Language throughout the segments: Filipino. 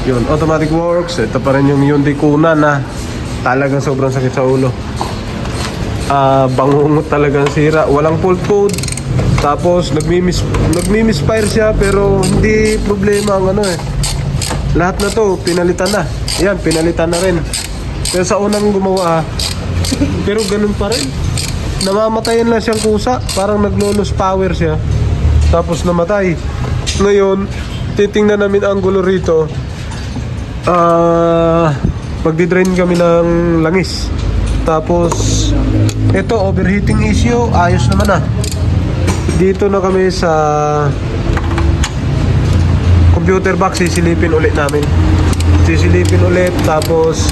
Yun, automatic works. Ito pa rin yung Hyundai Kona na talagang sobrang sakit sa ulo. Bangungot talagang sira. Walang fault code. Tapos nagmi-misfire siya pero hindi problema ang ano eh. Lahat na to pinalitan na. Yan, pinalitan na rin. Pero sa unang gumawa pero ganun pa rin. Namamatayan lang siyang kusa. Parang naglo-lose power siya. Tapos namatay. Ngayon, titingnan namin ang gulo rito. Magdi-drain kami ng langis. Tapos ito, overheating issue. Ayos naman ah. Dito na kami sa computer box. Sisilipin ulit namin. Sisilipin ulit. Tapos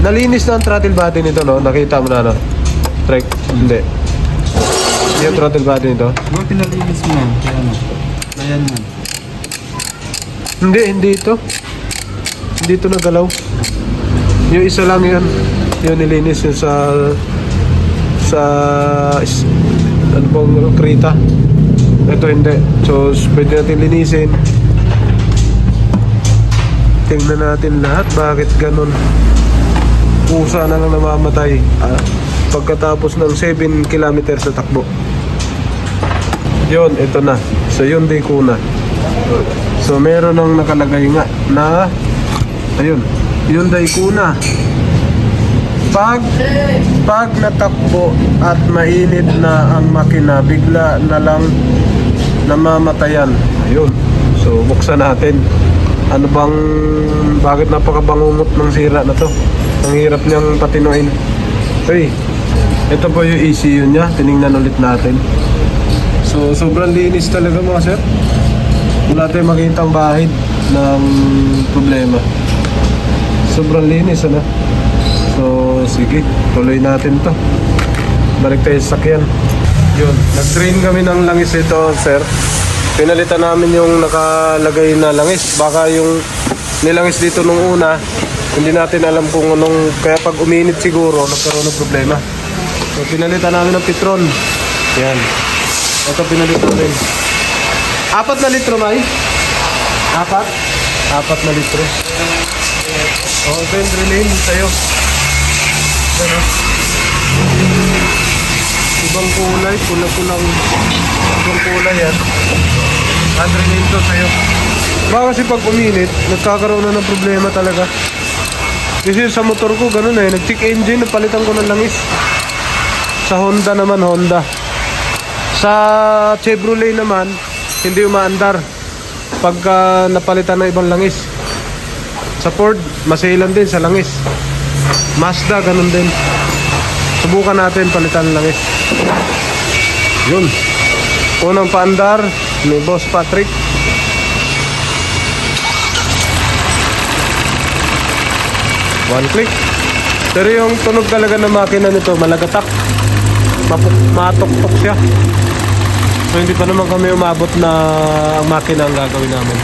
nalinis na ang throttle body nito, no? Nakita mo na, no? Trek? Hindi. Yung throttle body nito? Huwag pinalinis mo yan. Kaya ano? Ayan man. Hindi ito. Hindi ito nagalaw. Yung isa lang yan. Yung nilinis yun sa ano bang Krita. Ito hindi. So pwede natin linisin. Tingnan natin lahat. Bakit ganun? Pusa na lang namamatay pagkatapos ng 7 kilometers sa takbo. Yun, ito na. So Hyundai Kona. So meron nang nakalagay nga na ayun, Hyundai Kona. Pag natakbo at mainit na ang makina, bigla na lang namamatayan. Ayun. So buksan natin. Ano bang, bakit napakabangungot ng sira na to? Ang hirap niyang patinuin. Okay. Ito po yung ECU niya. Tiningnan ulit natin. So sobrang linis talaga mga sir. Wala tayong makita ang bahid ng problema. Sobrang linis, ano? So sige, tuloy natin to. Balik tayo sa sakyan. Yun, nag-drain kami ng langis ito, sir. Pinalitan namin yung nakalagay na langis. Baka yung nilangis dito nung una, hindi natin alam kung anong, kaya pag uminit siguro nagkaroon ng problema. So pinalitan namin ng Petron. Yan. Ito pinalitan rin. 4 na litro, May? 4 na litro. Ito yung relay sa'yo. Ano? Ibang kulay, pula-pulang ibang kulay yan. Relay ito sa'yo. Baka kasi pag uminit, nagkakaroon na ng problema talaga. Kasi sa motor ko, ganun eh. Nag-check engine, napalitan ko ng langis. Sa Honda naman, Honda. Sa Chevrolet naman, hindi umaandar pagka napalitan ng ibang langis. Sa Ford, masailan din sa langis. Mazda, ganun din. Subukan natin palitan ng langis. Yun. Unang paandar ni Boss Patrick. One click. Pero yung tunog talaga ng makina nito, malagatak. Matuktok siya. So hindi pa naman kami umabot na ang makina ang gagawin namin.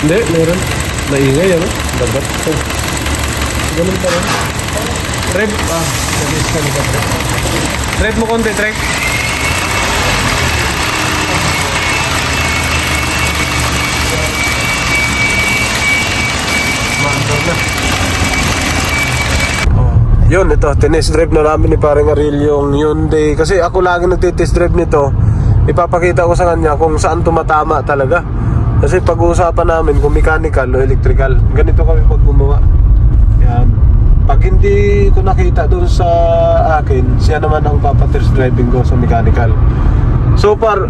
Hindi, meron. Naingay, ano? Dagat. So, ganun pa rin. Rev, nag-is ka nito, Trek. Rev mo konti, Trek. Maandar na. Yun, ito, tinest drive na namin ni paring Aril yung Hyundai. Kasi ako lagi nagtitest drive nito. Ipapakita ko sa kanya kung saan tumatama talaga. Kasi pag-uusapan namin kung mechanical o electrical, ganito kami pag gumawa. Yan. Pag hindi ko nakita doon sa akin, siya naman ang papatest driving ko sa mechanical. So far,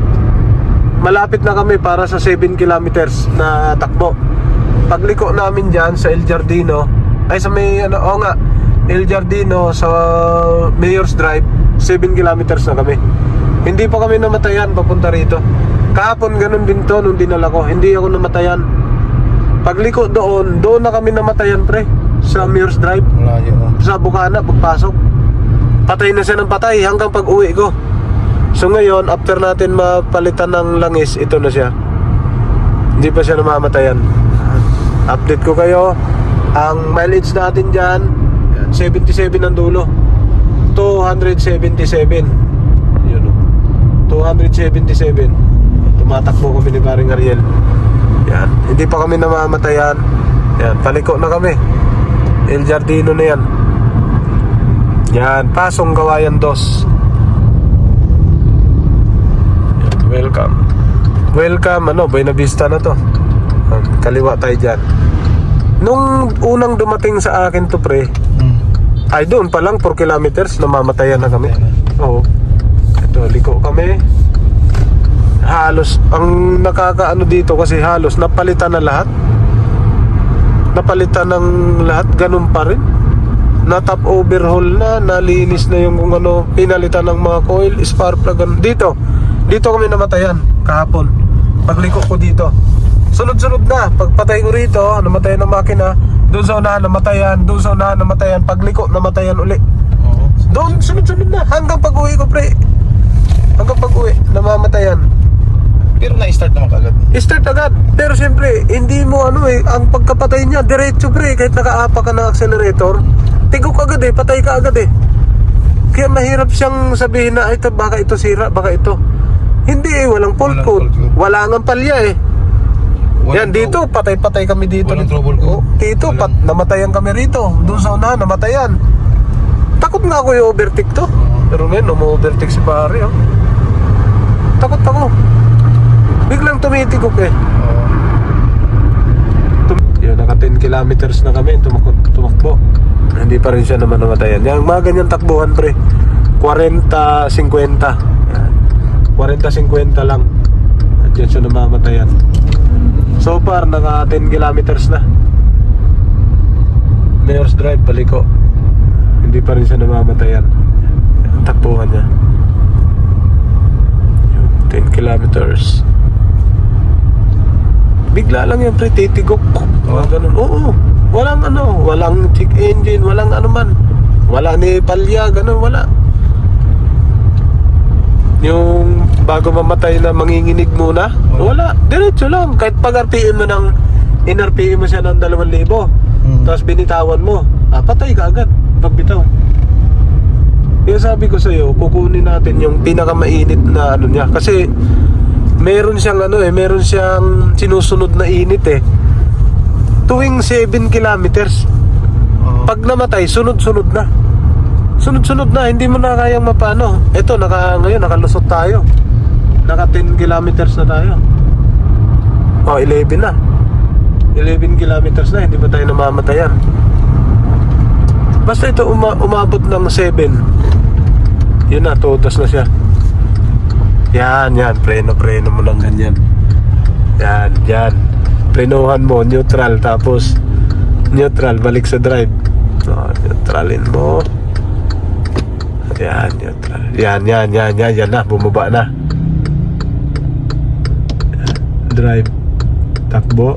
malapit na kami para sa 7 kilometers na takbo. Pagliko namin dyan sa El Giardino, ay sa may ano, nga, El Giardino sa Mayor's Drive, 7 kilometers na kami. Hindi pa kami namatayan papunta rito. Kahapon ganun din to nung dinala ko. Hindi ako namatayan. Pagliko doon na kami namatayan, pre. Sa Mayor's Drive. Sa Bukana, pagpasok. Patay na siya ng patay hanggang pag uwi ko. So ngayon, after natin mapalitan ng langis, ito na siya. Hindi pa siya namamatayan. Update ko kayo. Ang mileage natin dyan, 77 ang dulo. 277. 277. Tumatakbo kami ni paring Ariel. Yan, hindi pa kami namamatayan. Yan, paliko na kami. El Jardino na yan. Yan, Pasong Kawayan 2. Yan, welcome. Welcome, Buena Vista na to. Yan, kaliwa tayo dyan. Nung unang dumating sa akin to, pre, ay doon pa lang 4 kilometers, namamatayan na kami. Oo. Ito, liko kami. Halos, ang nakakaano dito kasi halos napalitan na lahat. Napalitan ng lahat, ganun pa rin. Na top overhaul na, nalinis na yung kung ano, pinalitan ng mga coil, spark plug. Dito kami namatayan kahapon. Pagliko ko dito. Sunod-sunod na, pagpatay ko rito, namatayan ng makina. Doon sa unahan, namatayan. Doon sa unahan, namatayan. Pagliko, namatayan uli. Doon, sunod-sunod na. Hanggang pag-uwi ko, pre. Hanggang pag-uwi, namamatayan. Pero na-start naman kagad. Start agad. Pero siyempre, hindi mo ang pagkapatay niya, diretso, pre. Kahit nakaapa ka ng accelerator, tigok agad patay ka agad Kaya mahirap siyang sabihin na, ito, baka ito sira, baka ito. Hindi walang fault code. Wala nga palya Yan, dito, patay-patay kami dito. Walang trouble code. Dito, namatayan kami rito. Doon sa unahan, namatayan. Takot nga ako yung overtake to. Pero ngayon, umu-overtake si pare, Takot ako. Biglang tumitigok Yun, naka 10 kilometers na kami, tumakbo. Hindi pa rin siya naman namatayan. Yung mga ganyan takbuhan, pre, 40-50. Yan. 40-50 lang. Diyan siya namamatayan. So far, naka 10 kilometers na. Mayor's Drive, paliko. Hindi pa rin siya namamatayan. Ang takbuhan niya. 10 kilometers. Bigla lang yan, pre, titigok. Ganun. Oo. Walang check engine, walang man. Wala ni palya, ganun, wala. Yung bago mamatay na manginginig muna, wala. Diretso lang. Kahit pag RPM mo in-RPM mo siya ng 2,000, tapos binitawan mo, patay ka agad pagbitaw. Kaya sabi ko sa'yo, kukunin natin yung pinakamainit na niya. Kasi meron siyang meron siyang sinusunod na init tuwing 7 kilometers. Pag namatay, sunod-sunod na. Sunod-sunod na, hindi mo na kayang mapano. Ito, ngayon nakalusot tayo. Naka 10 kilometers na tayo. 11 na. 11 kilometers na, hindi pa tayo namamatayan. Basta ito umabot ng 7. Yun na, totas na siya. Yan, preno mo lang ganyan. Yan. Prenohan mo, neutral, tapos neutral, balik sa drive. Neutralin mo. Yan, neutral. Yan na, bumaba na. Drive. Takbo.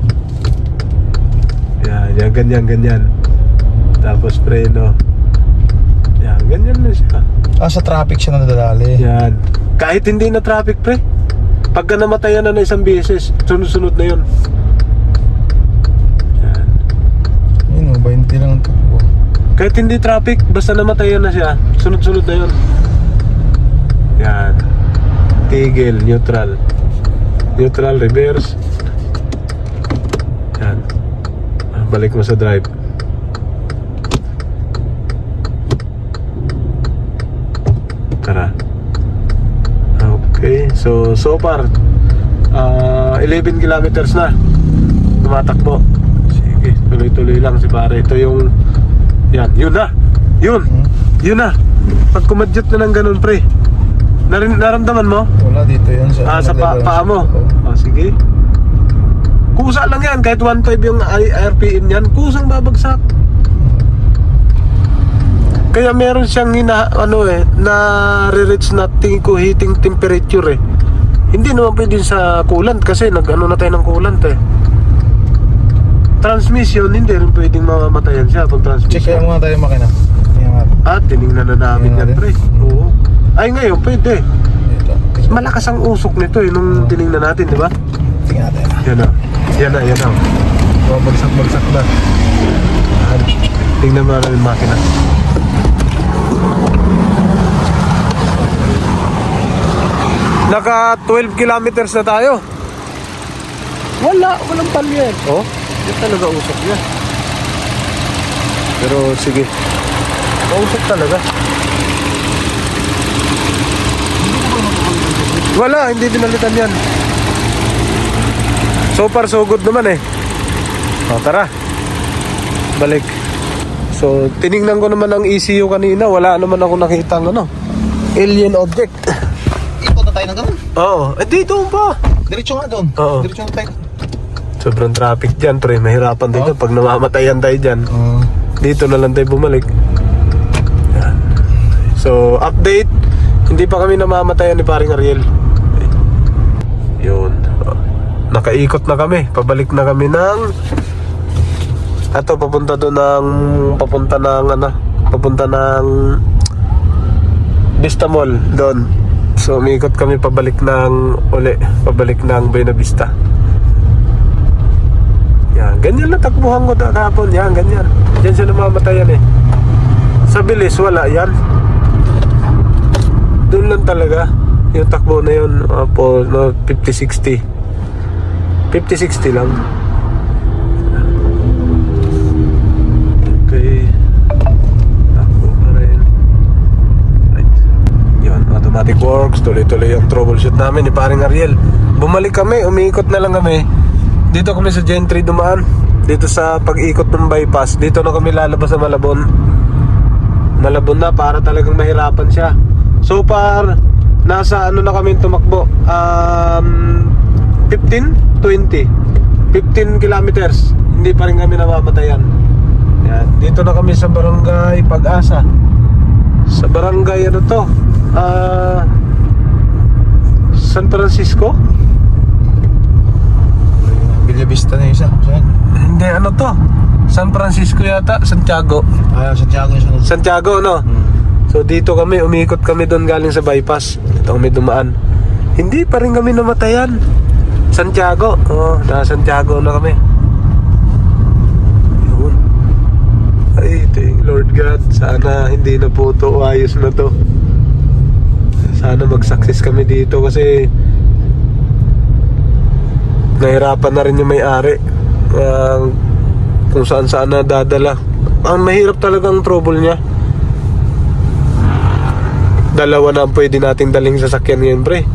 Yan, ganyan. Tapos preno. Yan, ganyan na siya. Sa traffic siya nadadali. Yan. Kahit hindi na traffic, pre. Pagka namatayan na isang beses, sunod-sunod na yun. Yan. Yun, 20 lang ang takbo. Kahit hindi traffic, basta namatayan na siya, sunod-sunod na yun. Yan. Tigil, neutral. Neutral, reverse. Yan. Balik mo sa drive. Tara. Okay, so far 11 kilometers na tumatakbo. Sige, tuloy-tuloy lang si pare. Ito yung yun na. Yun na. Pag kumadyot na ng ganun, pre. Naramdaman mo? Wala dito yun Sa paa mo. Sige. Kusa lang yan, kahit 1.5 yung RPM yan, kusang babagsak. Kaya meron siyang na re-reach na heating temperature Hindi naman pwede sa coolant kasi na tayo ng coolant Transmission, hindi rin pwedeng mamatayan siya pag transmission. Check kaya muna tayo makina. Tinignan na namin yan, pre. Oo. Ay, ngayon, pwede. Malakas ang usok nito nung tinignan natin, di ba? Tingnan natin. Yan na. Bagsak na. Tingnan mo na yung makina. Naka 12 kilometers na tayo. Walang palya. Oh, hindi talaga usok niya. Pero sige. Mausok talaga. Wala, hindi pinalitan yan. So far so good naman eh. O tara. Balik. So tiningnan ko naman ang ECU kanina. Wala naman ako nakitang alien object. Ikot na tayo ng ganun. Oo, dito pa. Diretso nga doon. Oo. Diretso nga tayo. Sobrang traffic dyan, pre. Mahirapan tayo dyan. Pag namamatayan tayo dyan, dito na lang tayo bumalik. Yan. So, update. Hindi pa kami namamatayan ni paring Ariel. Yun. Nakaikot na kami. Pabalik na kami ng... Ato, papunta doon ng... Papunta ng... Vista Mall. Doon. So, umiikot kami pabalik ng... Pabalik ng Buena Vista. Yan, ganyan lang takbuhan ko kahapon. Yan, ganyan. Diyan siya namamatayan eh. Sa bilis, wala yan. Doon lang talaga. Yung takbo na yun, 50-60. 50-60 lang. Okay. Takbo pa rin. Right. Yun, automatic works. Tuloy-tuloy yung troubleshoot namin ni paring Ariel. Bumalik kami, umiikot na lang kami. Dito kami sa Gentry dumaan. Dito sa pag-ikot ng bypass. Dito na kami lalabas sa Malabon. Malabon na para talagang mahirapan siya. So far, nasa na kami tumakbo. 15 kilometers. Hindi pa rin kami namamatayan. Yan. Dito na kami sa Barangay Pag-asa. Sa barangay San Francisco. Villa Vista na yung isa. Saan? Hindi, San Francisco yata, Santiago. Santiago yung sunod. Santiago, no? So dito kami, umikot kami doon galing sa bypass. Dito kami dumaan. Hindi pa rin kami namatayan. Santiago. Na Santiago na kami. Yun. Ay, thank Lord God. Sana hindi na po to. Ayos na to. Sana mag-success kami dito kasi nahirapan na rin yung may-ari. Kung saan na dadala. Ang mahirap talagang trouble niya. Dalawa na ang pwede nating daling sasakyan ngayon, pre.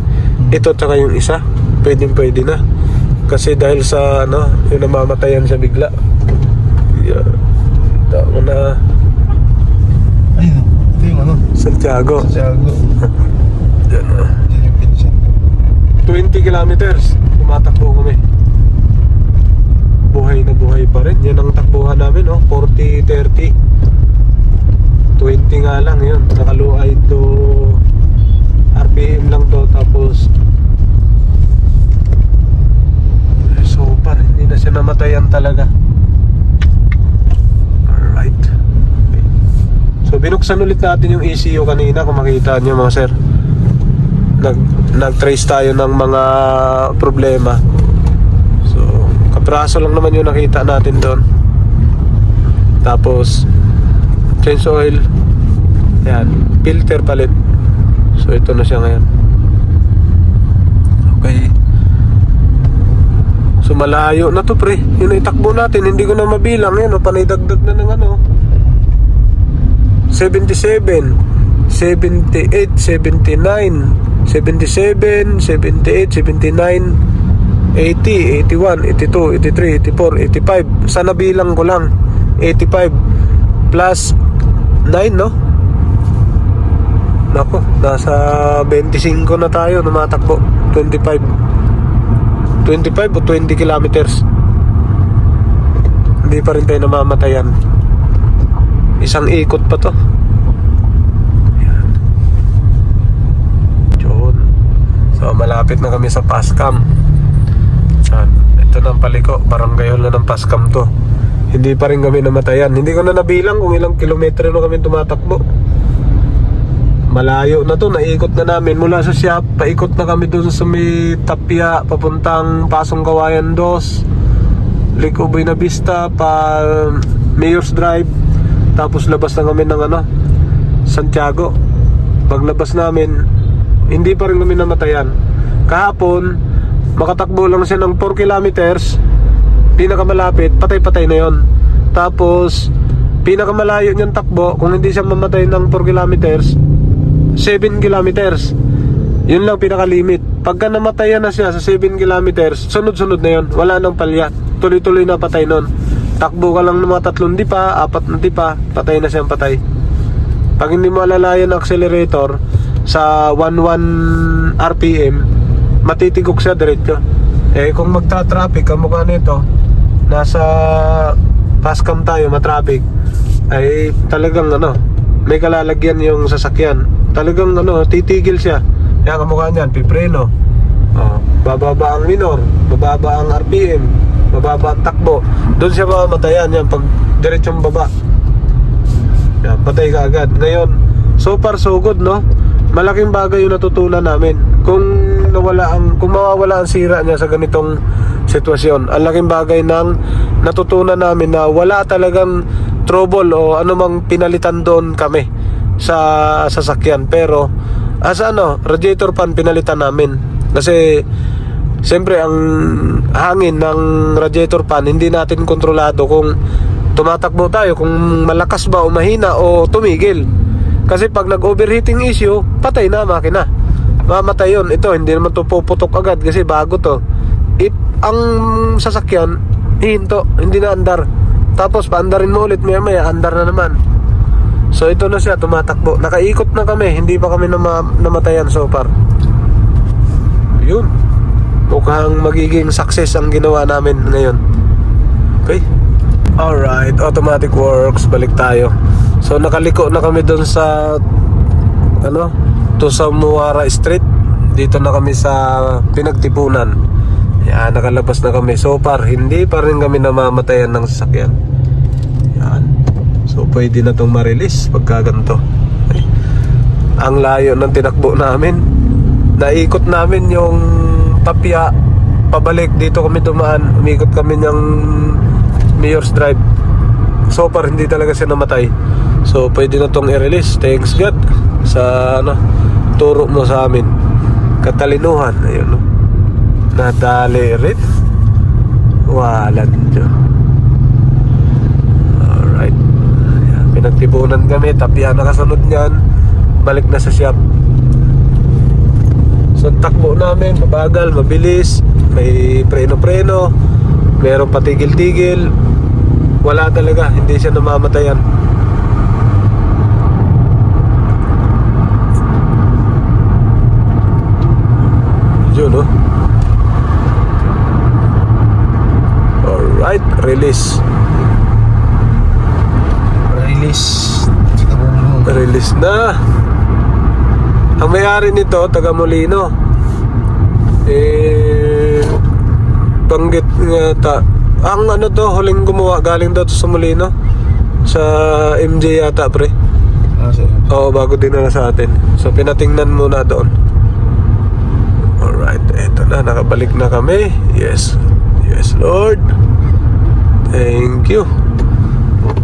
Ito tsaka yung isa. Pwede na. Kasi dahil sa yung namamatayan siya bigla. Yeah. Tama na. Ayun, ito yung Santiago. Santiago. Diyan na. Yan yung pinsan. 20 kilometers. Tumatakbo kami. Buhay na buhay pa rin. Yan ang takbuhan namin, 40-30. 20 nga lang yun. Nakaluay to RPM lang to. Tapos so far hindi na siya namatayan talaga. Alright, okay. So binuksan ulit natin yung ECU kanina. Kung makita nyo mga sir, nag-trace tayo ng mga problema. So kapraso lang naman yung nakita natin doon. Tapos change oil. Ayan, filter palit. So ito na siya ngayon. Okay. So malayo na to, pre. Yun ay takbo natin. Hindi ko na mabilang. Yan, panay dagdag na ng 77, 78, 79, 77, 78, 79, 80, 81, 82, 83, 84, 85. Sana bilang ko lang 85 plus 9, no? Nako, nasa 25 na tayo tumatakbo. 25 o 20 kilometers. Hindi pa rin tayo namamatayan. Isang ikot pa to. Ayan. Yun. So malapit na kami sa Pascam. Ito na ang paliko. Barangay hall na ng Pascam to. Hindi pa rin kami namatayan. Hindi ko na nabilang kung ilang kilometro na kami tumatakbo. Malayo na to, naikot na namin. Mula sa shop, paikot na kami doon sa may Tapia, papuntang Pasong Kawayan 2, Lico Buena Vista, pa Mayor's Drive. Tapos labas na kami ng Santiago. Paglabas namin, hindi pa rin kami namatayan. Kahapon, makatakbo lang siya ng 4 kilometers, pinakamalapit, patay-patay na yon. Tapos, pinakamalayo niyang takbo, kung hindi siya mamatay ng 4 kilometers, 7 kilometers. Yun lang pinaka-limit. Pagka namatayan na siya sa 7 kilometers, sunod-sunod na yon. Wala nang palya. Tuloy-tuloy na patay nun. Takbo ka lang ng mga 3 dipa, 4 na dipa, patay na siyang patay. Pag hindi mo alalayan ang accelerator sa 11 RPM, matitigok siya diretso. Eh kung magta-traffic, kamukha nito, nasa pascam tayo, matraffic, ay talagang may kalalagyan yung sasakyan. Talagang titigil siya. Yan kamukha niyan, pipreno. Bababa ang minor, bababa ang RPM, bababa ang takbo. Doon siya mamatayan yan pag diretsong baba. Yan, patay ka agad. Ngayon, so far so good, no? Malaking bagay yung natutunan namin. Kung mawawala ang sira niya sa ganitong sitwasyon, ang laking bagay ng natutunan namin na wala talagang trouble o anumang pinalitan doon kami sa sasakyan. Pero as radiator fan pinalitan namin. Kasi siyempre ang hangin ng radiator fan hindi natin kontrolado kung tumatakbo tayo, kung malakas ba o mahina o tumigil. Kasi pag nag-overheating issue, patay na makina. Mamatay yun. Ito, hindi naman to puputok agad kasi bago to. If ang sasakyan, hihinto, hindi na andar. Tapos paandarin mo ulit, maya andar na naman. So ito na siya, tumatakbo. Nakaikot na kami, hindi pa kami namatayan so far. Yun. Mukhang magiging success ang ginawa namin ngayon. Okay? Alright, automatic works. Balik tayo. So nakaliko na kami doon sa Tusamuara Street. Dito na kami sa Pinagtipunan. Yan, nakalabas na kami. So far, hindi pa rin kami namamatayan ng sasakyan. Yan. So pwede na itong ma-release pagka ganito. Okay. Ang layo ng tinakbo namin. Naikot namin yung Tapia. Pabalik dito kami dumaan. Umikot kami ng Mayor's Drive. So far hindi talaga siya namatay. So pwede na tong i-release. Thanks God sa turo mo sa amin. Katalinuhan. Ayun, nadali rin. Walan dyan. Alright. Ayan, Pinagtipunan kami. Tapia nakasunod niyan. Balik na sa shop. So takbo namin, mabagal, mabilis. May preno-preno, merong patigil-tigil. Wala talaga, hindi siya namamatayan. Yun, Alright, release. Release na. Ang may-ari nito, taga Molino. Banggit yata. Ang huling gumawa, galing daw to sa Molino. Sa MJ yata, pre. Oo, bago dinala sa atin. So, pinatingnan muna doon. Alright, eto na, nakabalik na kami. Yes, yes Lord. Thank you.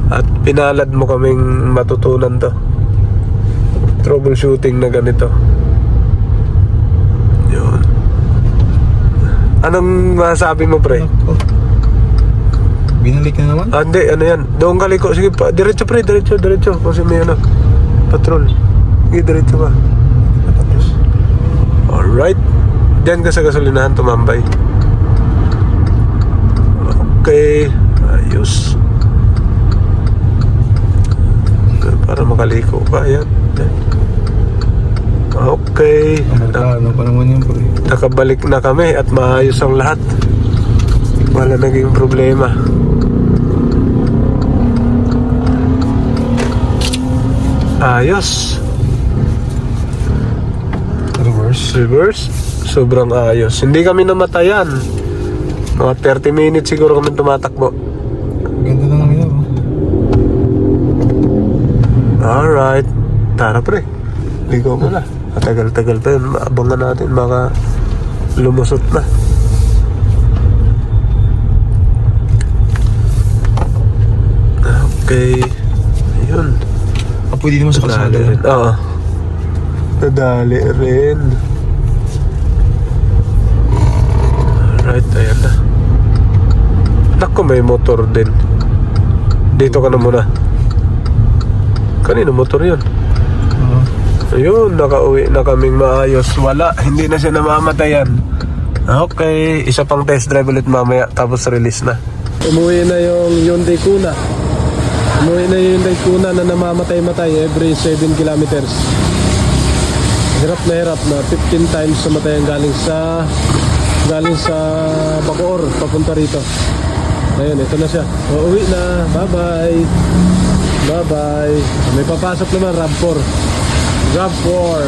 At pinalad mo kaming matutunan to. Troubleshooting na ganito. Yun. Anong masasabi mo, pre? Binalik na naman? Hindi, yan. Doon ka liko. Sige pa, diretso pre, diretso. Kasi may patrol. Sige, diretso ka. Alright. Diyan ka sa gasolinahan, tumambay. Okay. Ayos. Para makaliko ka, yan. Okay. Ano pa naman yun, pre? Nakabalik na kami at maayos ang lahat. Wala naging problema. Ayos. Reverse. Sobrang ayos. Hindi kami namatayan. Mga 30 minutes siguro kami tumatakbo. Ganda na namin yun, Alright. Tara pre. Ligo mo na. Matagal-tagal pa yun. Abangan natin. Baka lumusot na. Okay. Ayun. Pwede naman sa kalsada. Oo. Nadali rin. Right, ayan na. Naku, may motor din. Dito ka na muna. Kanino motor yun? Oo. Ayun, nakauwi na kaming maayos. Wala, hindi na siya namamatayan. Okay, isa pang test drive ulit mamaya, tapos release na. Umuwi na yung Hyundai Kona. Umuwi na yung Hyundai Kona na namamatay-matay every 7 kilometers. Hirap na 15 times namatayan galing sa Bacoor papunta rito. Ayun, ito na siya. Uuwi na. Bye-bye. Bye-bye. May papasok naman, RAV4. RAV4.